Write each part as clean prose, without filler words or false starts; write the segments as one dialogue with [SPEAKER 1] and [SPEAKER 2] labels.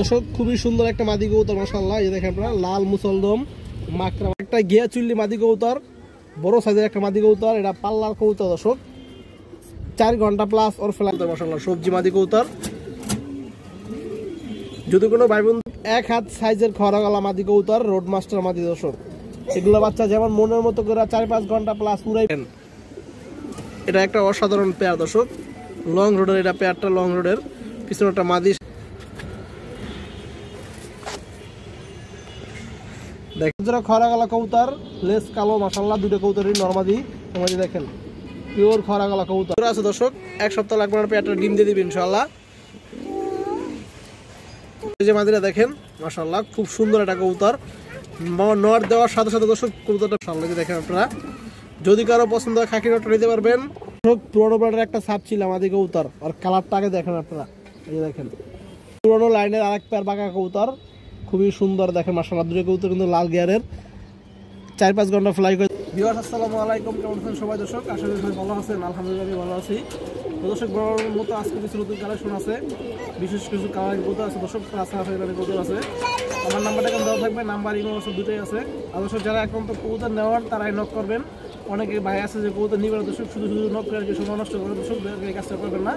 [SPEAKER 1] দর্শক খুবই সুন্দর একটা মাদি কবুতর মাশাআল্লাহ। এই দেখেন আপনারা লাল মুসলদম মাকড়া একটা গিয়া চুল্লি মাদি কবুতর, বড় সাইজের একটা মাদি কবুতর। এটা পাল্লার কবুতর দর্শক, 4 ঘন্টা প্লাস ওর ফেলা মাশাআল্লাহ। সবজি মাদি কবুতর। যদি কোনো ভাই বোন এক হাত সাইজের খড়াগলা মাদি কবুতর, রোড মাস্টার মাদি দর্শক, এগুলো বাচ্চা যেমন মনের মতো করে 4-5 ঘন্টা প্লাস উড়াইবেন। এটা একটা অসাধারণ পেয়ার দর্শক, লং রোডের এটা পেয়ারটা, লং রোডের পিছনে একটা মাদি। দেখেন যারা খড়াগলা কবুতর, লেস কালো মাশাআল্লাহ। দুটো কবুতরই নরমাদি তোমাদের দেখেন, পিওর খড়াগলা কবুতর আছে দর্শক। এক সপ্তাহ লাগবে না পেয়ারটা ডিম দিয়ে দিবেন ইনশাআল্লাহ। এই যে মাদিরা দেখেন মাশাআল্লাহ, খুব সুন্দর একটা কবুতর। নর দেওয়ার সাথে সাথে দর্শক কবুতরটা মাশাআল্লাহ দেখেন আপনারা। যদি কারো পছন্দ হয় খাকি নটটা নিতে পারবেন। পুরোনো ব্লাডের একটা সাপ ছিল আমাদের কবুতর, আর কালারটা আগে দেখেন আপনারা। এই যে দেখেন পুরোনো লাইনের আরেক পেয়ার বাঁকা কবুতর, খুবই সুন্দর দেখেন মাশাআল্লাহ। দুটো কবুতর কিন্তু লাল গিয়ারের, 4-5 ঘন্টা ফ্লাই করে। ভিউয়ার্স আসসালামু আলাইকুম, কেমন আছেন সবাই দর্শক? আশা করি সবাই ভালো আছেন। আলহামদুলিল্লাহ আমি ভালো আছি। তো দর্শক বরাবরের মতো আজকে কিছু নতুন কালেকশন আছে, বিশেষ কিছু কালারিং কবুতর আছে দর্শক, কবুতর আছে। আমার নাম্বারটা এখন দেওয়া থাকবে, নাম্বার ইমো আছে, দুটোই আছে। আর দর্শক যারা এখন তো কবুতর নেওয়ার তারাই নক করবেন। অনেকে ভাই আছে যে কবুতর নিবেন দর্শক, শুধু নক করে আর কি সময় নষ্ট করে দর্শক, এই কাজটা করবেন না।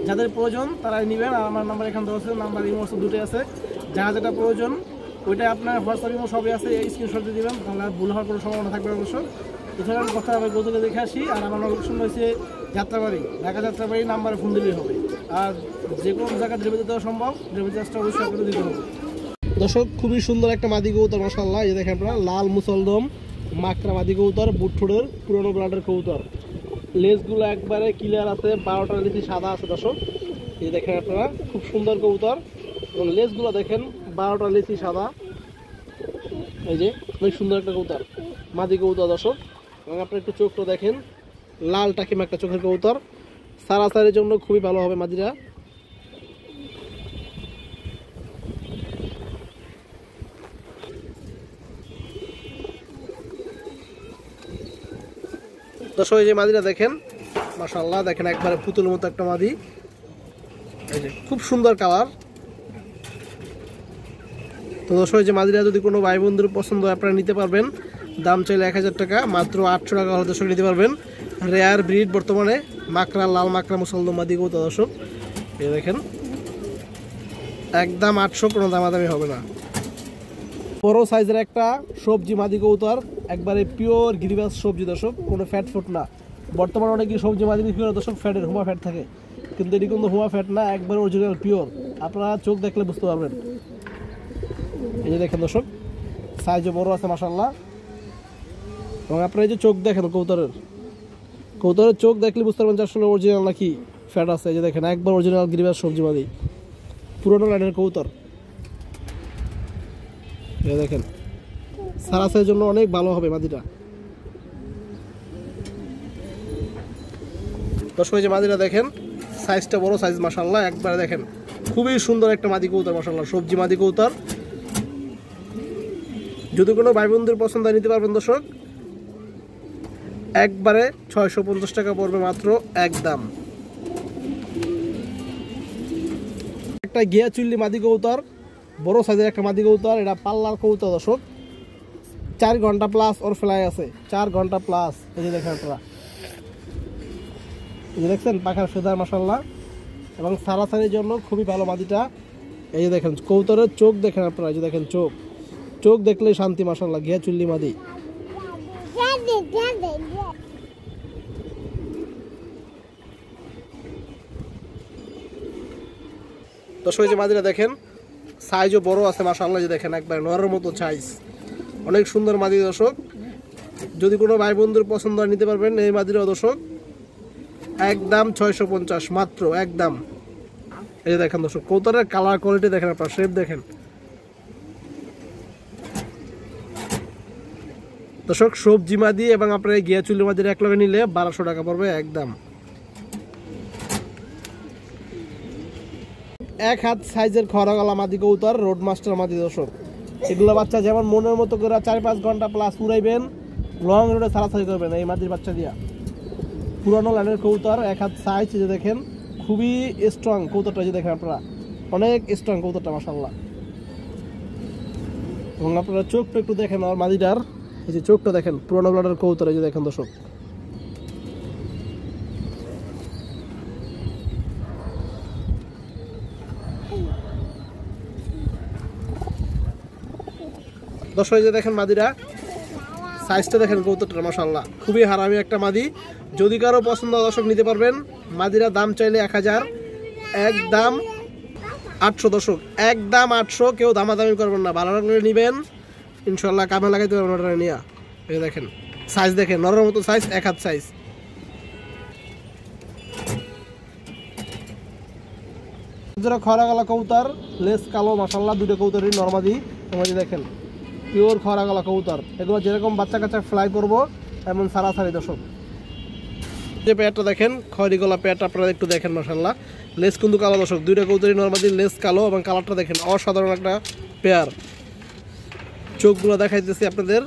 [SPEAKER 1] যাদের প্রয়োজন তারাই নিবেন। আর আমার নাম্বার এখানে দেওয়া আছে, নাম্বার ইমো আছে, দুটোই আছে। যারা যেটা প্রয়োজন ওইটা আপনার হোয়াটসঅ্যাপ ইমো সবই আছে, এই স্ক্রিনশট দিয়ে দিবেন, তাহলে ভুল হওয়ার কোনো সম্ভাবনা থাকবে না দর্শক। এছাড়া কথা আমি কবুতরকে দেখে আসি। আর আমার লোকেশন রয়েছে যাত্রাবাড়ি, ঢাকা যাত্রাবাড়ি। নাম্বারে ফোন দিলেই হবে। আর যে কোনো জায়গায় ডেলিভারি দেওয়া সম্ভব, ডেলিভারি চার্জটা অবশ্যই আপনাদের দিতে হবে দর্শক। খুবই সুন্দর একটা মাদি কবুতর মাশাআল্লাহ। এই দেখেন আপনারা লাল মুসলদম মাকড়া মাদি কবুতর, বুটঠোড়ের পুরোনো ব্লাডের কবুতর। লেজগুলো একবারে ক্লিয়ার আছে, 12টা লেজ সাদা আছে দর্শক। এই দেখেন আপনারা খুব সুন্দর কবুতর, এবং লেজগুলো দেখেন 12টা লেজ সাদা। এই যে অনেক সুন্দর একটা কবুতর, মাদি কবুতর দর্শক। এবং আপনার একটু চোখটা দেখেন, লাল টাকিমা একটা চোখের কবুতর, সারাসারির জন্য খুবই ভালো হবে মাদিরা। দর্শক এই যে মাদিরা দেখেন মাশাআল্লাহ, দেখেন একবারে পুতুলের মতো একটা মাদি। এই যে খুব সুন্দর কালার। তো দর্শক এই যে মাদিরা যদি কোনো ভাই বন্ধুর পছন্দ হয় আপনারা নিতে পারবেন। দাম চাইলে 1000 টাকা, মাত্র 800 টাকা হলে দর্শক নিতে পারবেন। রেয়ার ব্রিড বর্তমানে মাকড়া, লাল মাকড়া মুসলদম মাদি কবুতর দর্শক। এই দেখেন একদম 800, কোনো দামাদামি হবে না। বড় সাইজের একটা সবজি মাদি কবুতর, একবারে পিওর গিরিবাস সবজি দর্শক, কোনো ফ্যাট ফুট না। বর্তমানে অনেক সবজি মাদি বিক্রি করে দর্শক, ফ্যাটের হুমা ফ্যাট থাকে, কিন্তু এটি কিন্তু হুমা ফ্যাট না, একবারে অরিজিনাল পিওর। আপনারা চোখ দেখলে বুঝতে পারবেন। এই যে দেখেন দর্শক সাইজও বড় আছে মাশাআল্লাহ। এবং আপনারা এই যে চোখ দেখেন কবুতরের চোখ দেখলে বুঝতে পারবেন যে আসলে অরিজিনাল নাকি ফ্যাট আছে। এই যে দেখেন একবার অরিজিনাল গিরিবাস সবজি মাদি, পুরোনো লাইনের কবুতর। এই দেখেন সারাসের জন্য অনেক ভালো হবে মাদিটা দর্শক। এই যে মাদিরা দেখেন সাইজটা বড় সাইজ মাশাআল্লাহ, একবারে দেখেন খুবই সুন্দর একটা মাদি কবুতর মাশাআল্লাহ, সবজি মাদি কবুতর। যদি কোনো ভাই বন্ধুর পছন্দ নিতে পারবেন দর্শক, একবারে 650 টাকা পড়বে মাত্র, একদম। একটা গিয়া চুল্লি মাদি কবুতর, বড় সাইজের একটা মাদি কবুতর। এটা পাল্লার কবুতর দর্শক, 4 ঘন্টা প্লাস ওর ফ্লাই আছে, 4 ঘন্টা প্লাস। এই যে দেখেন আপনারা, এই যে দেখছেন পাখার ফেদার মাশাআল্লাহ, এবং সারাসারির জন্য খুবই ভালো মাদিটা। এই যে দেখেন কবুতরের চোখ দেখেন আপনারা, এই যে দেখেন চোখ দেখলেই শান্তি মাশাআল্লাহ, গিয়া চুল্লি মাদি। দর্শক এই যে মাদিরা দেখেন সাইজও বড় আছে মাশাআল্লাহ, যে দেখেন একবার নরের মতো সাইজ, অনেক সুন্দর মাদি দর্শক। যদি কোনো ভাই বন্ধুর পছন্দ হয় নিতে পারবেন এই মাদিরা দর্শক, একদম 650 মাত্র, একদম। এই যে দেখেন দর্শক কবুতরের কালার কোয়ালিটি দেখেন আপনার, শেপ দেখেন দর্শক। সবজি মাদি এবং আপনার এই গিয়া চুল্লি মাদির এক লগে নিলে 1200 টাকা পড়বে, একদম। এক হাত সাইজের খড়াগলা মাদি কবুতর, রোড মাস্টার মাদি দর্শক, এগুলো বাচ্চা যেমন মনের মতো করে 4-5 ঘন্টা প্লাস উড়াইবেন, লং রোডে সারাসারি করবেন এই মাদির বাচ্চা দিয়া। পুরানো লাইনের কবুতর, এক হাত সাইজ। যে দেখেন খুবই স্ট্রং কবুতরটা, যে দেখেন আপনারা অনেক স্ট্রং কবুতরটা মাশাআল্লাহ। এবং আপনারা চোখটা একটু দেখেন আর মাদিটার, এই যে চোখটা দেখেন পুরোনো ব্লাডের কবুতর, এই যে দেখেন দর্শক। দর্শক এই যে দেখেন মাদিরা, সাইজটা দেখেন কবুতরটা মাশাআল্লাহ খুবই হারামি একটা মাদি। যদি কারো পছন্দ হয় দর্শক নিতে পারবেন। মাদিরা দাম চাইলে 1000, একদম 800 দর্শক, একদম 800, কেউ দামাদামি করবেন না, ভালো লাগলে নেবেন ইনশাল্লাহ, কামে লাগাইতে পারবেন ওটা নিয়ে। এই দেখেন সাইজ দেখেন, নরের মতো সাইজ, 1 হাত সাইজ। যারা খরা গলা কবুতর, লেস কালো মাশাআল্লাহ, দুটো কবুতরই নরমাদি, তোমাদের দেখেন পিওর খরা গলা কবুতর। এগুলো যেরকম বাচ্চা কাচ্চা ফ্লাই করবো এমন সারাসারি দর্শক। যে পেয়ারটা দেখেন খয়রি গলা পেয়ারটা আপনারা একটু দেখেন মাশাআল্লাহ, লেস কিন্তু কালো দর্শক, দুইটা কবুতরই নরমাদি, লেস কালো এবং কালারটা দেখেন অসাধারণ একটা পেয়ার। চোখগুলো দেখাইতেছি আপনাদের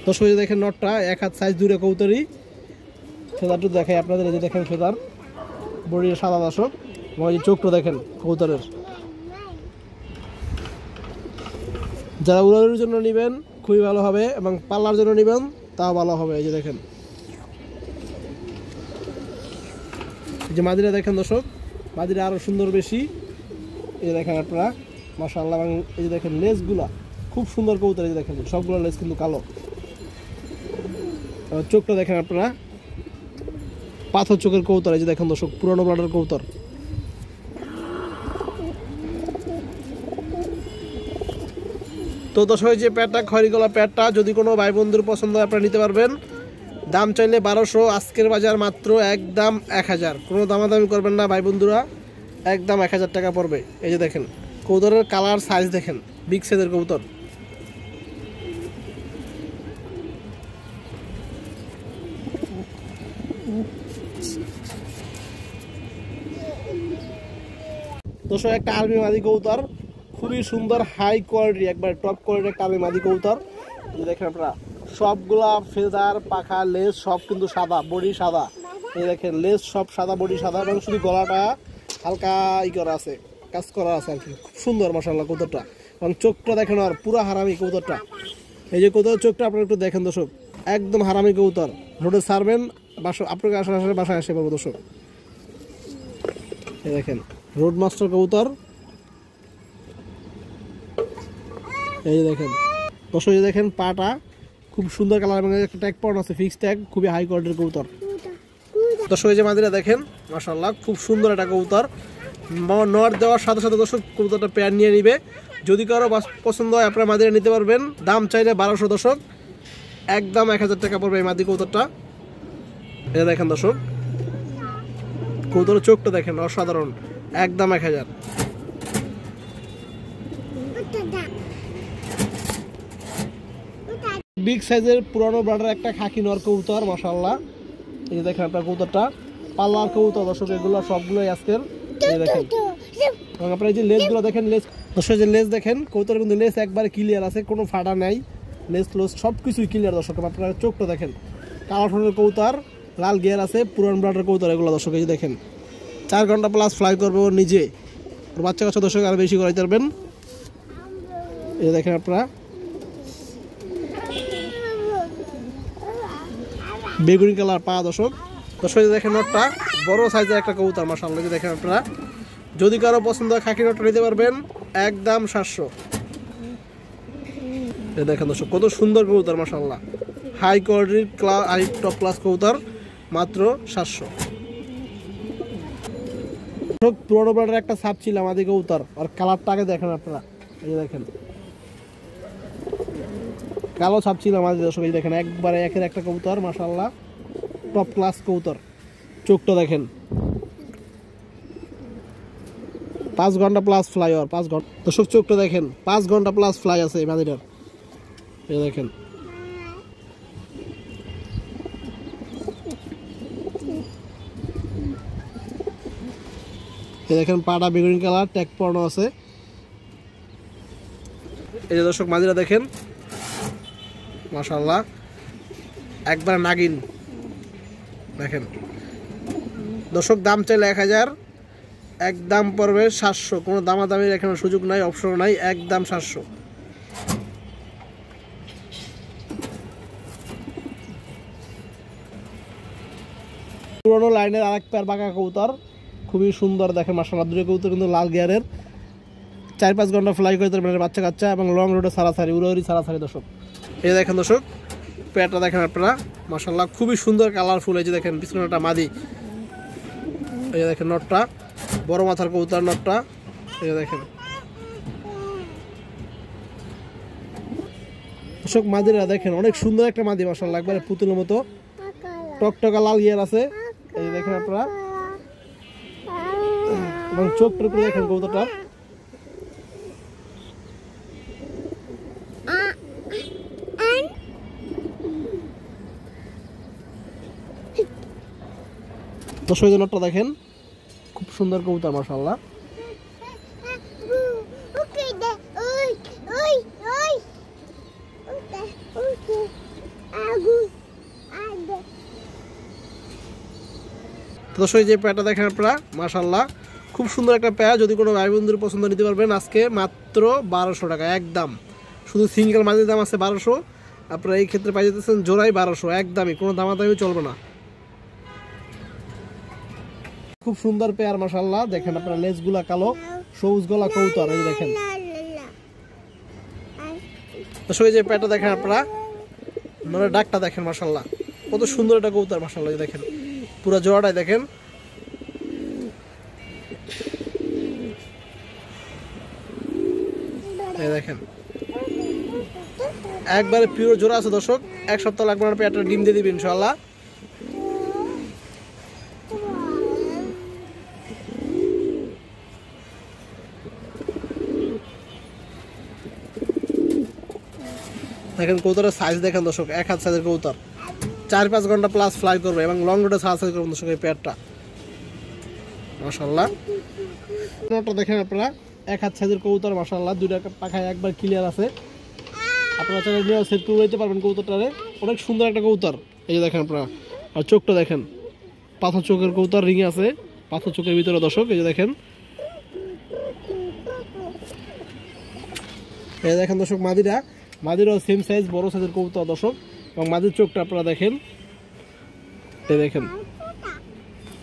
[SPEAKER 1] দর্শক, দেখেন নটটা 1 হাত সাইজ, দুটো কবুতরই। ফেদারটা দেখাই আপনাদের, এই যে দেখেন ফেদার, বডি সাদা দর্শক, এবং এই চোখটা দেখেন কবুতরের। যারা উড়ানোর জন্য নেবেন খুবই ভালো হবে, এবং পাল্লার জন্য নেবেন তাও ভালো হবে। এই যে দেখেন, এই যে মাদিরা দেখেন দর্শক, মাদিরা আরো সুন্দর বেশি। এই যে দেখেন আপনারা মাশাআল্লাহ, এবং এই যে দেখেন লেজগুলা খুব সুন্দর কবুতর, এই যে দেখেন সবগুলো লেজ কিন্তু কালো। চোখটা দেখেন আপনারা, পাথর চোখের কবুতর, এই যে দেখেন দর্শক পুরানো ব্লাডের কবুতর। তো দর্শক যে প্যাডটা খয়রি গলা প্যাডটা যদি কোনো ভাই বন্ধুর পছন্দ হয় আপনারা নিতে পারবেন। দাম চাইলে 1200, আজকের বাজার মাত্র একদম 1000, কোনো দামাদামি করবেন না ভাই বন্ধুরা, একদম 1000 টাকা পড়বে। এই যে দেখেন কবুতরের কালার সাইজ দেখেন, বিগ সাইজের কবুতর। দর্শক একটা আর্মি মাদি কবুতর, খুবই সুন্দর হাই কোয়ালিটি, একবার টপ কোয়ালিটির একটা আর্মি মাদি কবুতর। এই দেখেন আপনারা সবগুলা ফেদার পাখা লেজ সব কিন্তু সাদা, বডি সাদা। এই দেখেন লেজ সব সাদা, বডি সাদা, এবং শুধু গলাটা হালকা ই করা আছে, কাজ করা আছে আর কি। খুব সুন্দর মাশাআল্লাহ কবুতরটা, এবং চোখটা দেখেন আর পুরো হারামি কবুতরটা। এই যে কবুতরের চোখটা আপনারা একটু দেখেন দর্শক, একদম হারামি কবুতর। রোডে ছাড়বেন বাসা, আপনাকে আসার বাসায় আসে পাবো দর্শক। এই দেখেন রোড মাস্টার কবুতর। এই যে দেখেন দর্শক, এই দেখেন পাটা খুব সুন্দর কালার, এবং একটা ট্যাগ পাউন্ড আছে, ফিক্স ট্যাগ, খুবই হাই কোয়ালিটির কবুতর। দর্শক এই যে মাদিরা দেখেন মাশাআল্লাহ খুব সুন্দর একটা কবুতর। নর দেওয়ার সাথে সাথে দর্শক কবুতরটা পেয়ার নিয়ে নিবে। যদি কারো পছন্দ হয় আপনারা মাদিরা নিতে পারবেন। দাম চাইলে 1200 দর্শক, একদম 1000 টাকা পড়বে এই মাদি কবুতরটা। এই দেখেন দর্শক কবুতরের চোখটা দেখেন অসাধারণ, একদম 1000। বিগ সাইজের পুরানো ব্লাডের একটা খাকি নর কবুতর মাশাআল্লাহ। এই যে দেখেন আপনার কবুতরটা পাল্লার কবুতর দর্শক, এগুলো সবগুলোই আজকের। এই দেখেন, এবং আপনার এই যে লেজগুলো দেখেন, লেজ দর্শক যে লেজ দেখেন কবুতরের কিন্তু লেজ একবারে ক্লিয়ার আছে, কোনো ফাটা নাই, লেজ লোজ সব কিছুই ক্লিয়ার দর্শক। আপনার চোখটা দেখেন কালো ঠোঁটের কবুতর, লাল গিয়ার আছে, পুরান ব্লাডের কবুতর এগুলো দর্শক। এই যে দেখেন 4 ঘন্টা প্লাস ফ্লাই করবে ওর নিজে, ওর বাচ্চা কাচ্চা দর্শক আরো বেশি করাইতে পারবেন। এই দেখেন আপনারা বেগুনি কালার পা দর্শক। দর্শক দেখেন নটটা বড় সাইজের একটা কবুতর মাশাআল্লাহ। দেখেন আপনারা যদি কারো পছন্দ হয় খাকি নটটা নিতে পারবেন একদম 700। এই দেখেন দর্শক কত সুন্দর কবুতর মাশাআল্লাহ, হাই কোয়ালিটির টপ ক্লাস কবুতর, মাত্র 700। পুরোনো ব্লাডের একটা সাপ ছিল আমাদের কবুতর, আর কালারটাকে দেখেন আপনারা, এই যে দেখেন কালো ছাপ ছিল আমাদের দর্শক। এই দেখেন একবারে একের একটা কবুতর মাশাআল্লাহ, টপ ক্লাস কবুতর। চোখটা দেখেন 5 ঘন্টা প্লাস ফ্লাই, আর 5 ঘন্টা দর্শক চোখটা দেখেন 5 ঘন্টা প্লাস ফ্লাই আছে এই মাদিটার। এই দেখেন এই দেখেন পাটা বেগুনি কালার, ট্যাগ পরানো আছে। এই যে দর্শক মাদিরা দেখেন মাশাআল্লাহ একবার নাগিন দেখেন দর্শক। দাম চাইলে 1000, একদম পড়বে 700, কোনো দামাদামির এখানে সুযোগ নাই, অপশন নাই, একদম 700। পুরোনো লাইনের আরেক পেয়ার বাঁকা কবুতর, খুবই সুন্দর দেখেন মাশাআল্লাহ। দুটো কবুতর কিন্তু লাল গিয়ারের, 4-5 ঘন্টা ফ্লাই করতে পারবেন বাচ্চা কাচ্চা, এবং লং রোডে সারাসারি উড়ি সারাসারি দর্শক। এই দেখেন দর্শক পেয়ারটা দেখেন আপনারা মাশাআল্লাহ, খুবই সুন্দর কালারফুল। এই যে দেখেন পিছনেটা মাদি, এই যে দেখেন নটটা, বড় মাথার কবুতর নটটা, এই যে দেখেন দর্শক মাদিরা দেখেন অনেক সুন্দর একটা মাদি মাশাআল্লাহ, একবারে পুতুলের মতো টকটকা লাল গিয়ার আছে। এই দেখেন আপনারা, এবং চোখটা করে দেখেন কবুতরটা। দর্শক নটটা দেখেন খুব সুন্দর কবুতর মাশাআল্লাহ। দর্শক যে পেয়ারটা দেখেন আপনারা মাশাআল্লাহ, খুব সুন্দর একটা পেয়ার। যদি কোনো ভাই বন্ধুর পছন্দ নিতে পারবেন আজকে মাত্র 1200 টাকা একদম। শুধু সিঙ্গেল মাদির দাম আছে 1200, আপনারা এই ক্ষেত্রে পাই যেতেছেন জোড়াই 1200 একদমই, কোনো দামাদামি চলবে না। খুব সুন্দর পেয়ার মাশাআল্লাহ, দেখেন আপনারা লেজগুলা কালো, সবুজ গলা কবুতর, এই দেখেন দর্শক যে পেয়ারটা দেখেন আপনারা, মানে ডাকটা দেখেন মাশাআল্লাহ, কত সুন্দর একটা কবুতর মাশাআল্লাহ। দেখেন পুরো জোড়াটাই দেখেন, এই দেখেন একবারে পিওর জোড়া আছে দর্শক। এক সপ্তাহ লাগবে না, পেয়ারটা ডিম দিয়ে দিবেন ইনশাআল্লাহ। দেখেন কবুতরের সাইজ দেখেন দর্শক, 1 হাত সাইজের কবুতর, 4-5 ঘন্টা প্লাস ফ্লাই করবে, এবং লং রোডে সাইজ করবেন দর্শক এই পেয়ারটা মাশাআল্লাহ। নটটা দেখেন আপনারা, 1 হাত সাইজের কবুতর মাশাআল্লাহ, দুইটা পাখায় একবার ক্লিয়ার আছে। আপনারা চাইলে নিয়ে সেট করে দিতে পারবেন কবুতরটারে, অনেক সুন্দর একটা কবুতর। এই যে দেখেন আপনারা, আর চোখটা দেখেন পাথর চোখের কবুতর, রিং আছে পাথর চোখের ভিতরে দর্শক। এই যে দেখেন, এই দেখেন দর্শক মাদিরাও সেম সাইজ, বড় সাইজের কবুতর দর্শক, এবং মাদির চোখটা আপনারা দেখেন, এই দেখেন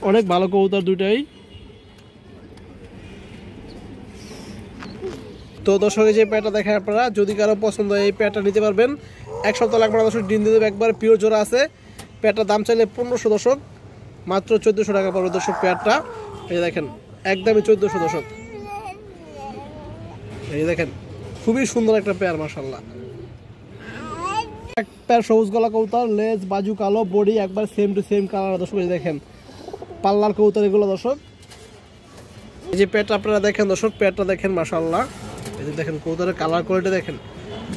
[SPEAKER 1] অনেক ভালো কবুতর দুইটাই। তো দর্শক এই যে পেয়ারটা দেখেন আপনারা, যদি কারো পছন্দ হয় এই পেয়ারটা নিতে পারবেন। 1 সপ্তাহ লাগবে না দর্শক, ডিম দিয়ে দেবে, একবার পিওর জোড়া আছে। পেয়ারটার দাম চাইলে 1500 দর্শক, মাত্র 1400 টাকা পড়বে দর্শক পেয়ারটা। এই দেখেন একদমই 1400 দর্শক। এই দেখেন খুবই সুন্দর একটা পেয়ার মাশাআল্লাহ। এক পেয়ার সবুজ গলা কবুতর, লেজ বাজু কালো, বডি একবার সেম টু সেম কালার দর্শক। এই দেখেন পাল্লার কবুতর এগুলো দর্শক। এই যে পেয়ারটা আপনারা দেখেন দর্শক, পেয়ারটা দেখেন মাশাআল্লাহ, এই যে দেখেন কবুতরের কালার কোয়ালিটি দেখেন,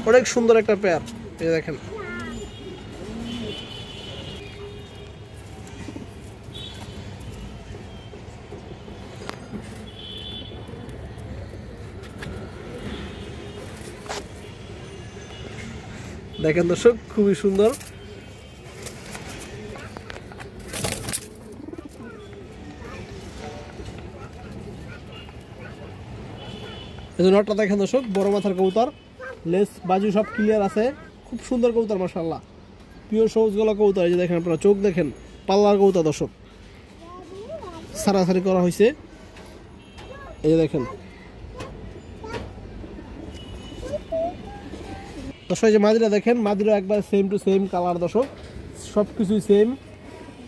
[SPEAKER 1] অনেক সুন্দর একটা পেয়ার। এই দেখেন দেখেন দর্শক খুবই সুন্দর। এই যে নটটা দেখেন দর্শক, বড় মাথার কবুতর, লেস বাজু সব ক্লিয়ার আছে, খুব সুন্দর কবুতর মাশাআল্লাহ, পিওর সবুজ গলা কবুতর। এই যে দেখেন আপনারা চোখ দেখেন, পাল্লার কবুতর দর্শক, সারাসারি করা হয়েছে। এই যে দেখেন দর্শক, এই যে মাদিরা দেখেন, মাদিরা একবার সেম টু সেম কালার দর্শক, সব কিছুই সেম।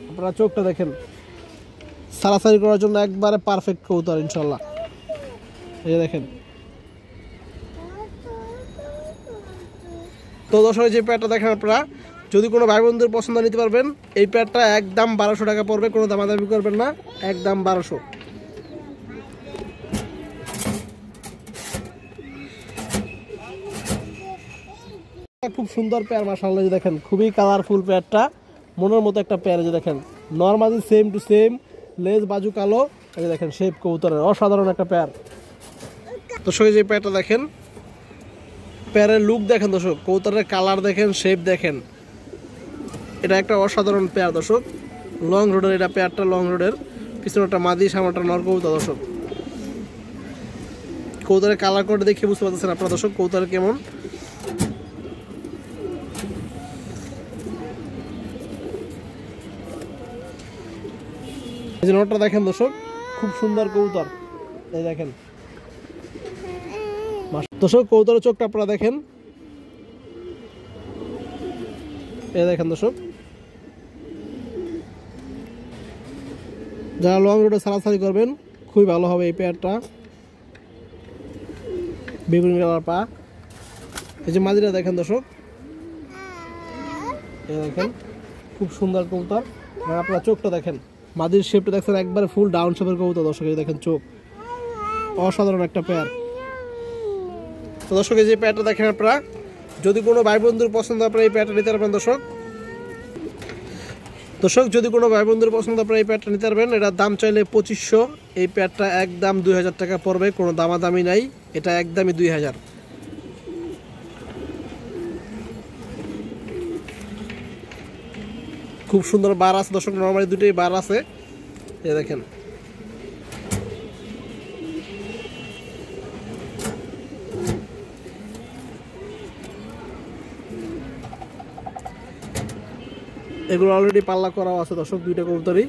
[SPEAKER 1] আপনারা চোখটা দেখেন, সারাসারি করার জন্য একবারে পারফেক্ট কবুতর ইনশাআল্লাহ। এই যে দেখেন। তো দর্শক যে প্যাডটা দেখেন আপনারা, যদি কোনো ভাই বন্ধুর পছন্দ নিতে পারবেন, এই প্যাডটা একদম 1200 টাকা পড়বে, কোনো দামাদামি করবেন না, একদম 1200। খুব সুন্দর পেয়ার মাশাআল্লাহ, যে দেখেন খুবই কালারফুল পেয়ারটা, মনের মতো একটা পেয়ার। যে দেখেন নরমালি সেম টু সেম, লেজ বাজু কালো, এই যে দেখেন শেপ কবুতরের অসাধারণ একটা পেয়ার। দর্শক যে পেয়ারটা দেখেন, পেয়ারের লুক দেখেন দর্শক, কবুতরের কালার দেখেন, শেপ দেখেন, এটা একটা অসাধারণ পেয়ার দর্শক। লং রোডের এটা পেয়ারটা, লং রোডের, পিছনে একটা মাদি, সামনে একটা নর কবুতর দর্শক। কবুতরের কালার কোড দেখে বুঝতে পারতেছেন আপনারা দর্শক কবুতর কেমন। এই যে নটটা দেখেন দর্শক, খুব সুন্দর কবুতর, এই দেখেন দর্শক কবুতরের চোখটা আপনারা দেখেন, এই দেখেন দর্শক। যারা লং রুটে সারাসারি করবেন খুবই ভালো হবে এই পেয়ারটা, বেগুনি কালার পা। এই যে মাদিটা দেখেন দর্শক, এই দেখেন খুব সুন্দর কবুতর। আপনারা চোখটা দেখেন, মাদির শেপটা দেখছেন একবারে ফুল ডাউন শেপের কবুতর দর্শক, এই দেখেন চোখ, অসাধারণ একটা পেয়ার। তো দর্শক এই যে পেয়ারটা দেখেন আপনারা, যদি কোনো ভাই বন্ধুর পছন্দ আপনারা এই পেয়ারটা নিতে পারবেন দর্শক। যদি কোনো ভাই বন্ধুর পছন্দ আপনারা এই পেয়ারটা নিতে পারবেন। এটার দাম চাইলে 2500, এই পেয়ারটা একদম 2000 টাকা পড়বে, কোনো দামাদামি নাই, এটা একদমই 2000। খুব সুন্দর বার আছে দর্শক, নরমালি দুটোই বার আছে, এই দেখেন। এগুলো অলরেডি পাল্লা করাও আছে দর্শক, দুইটা কবুতরই।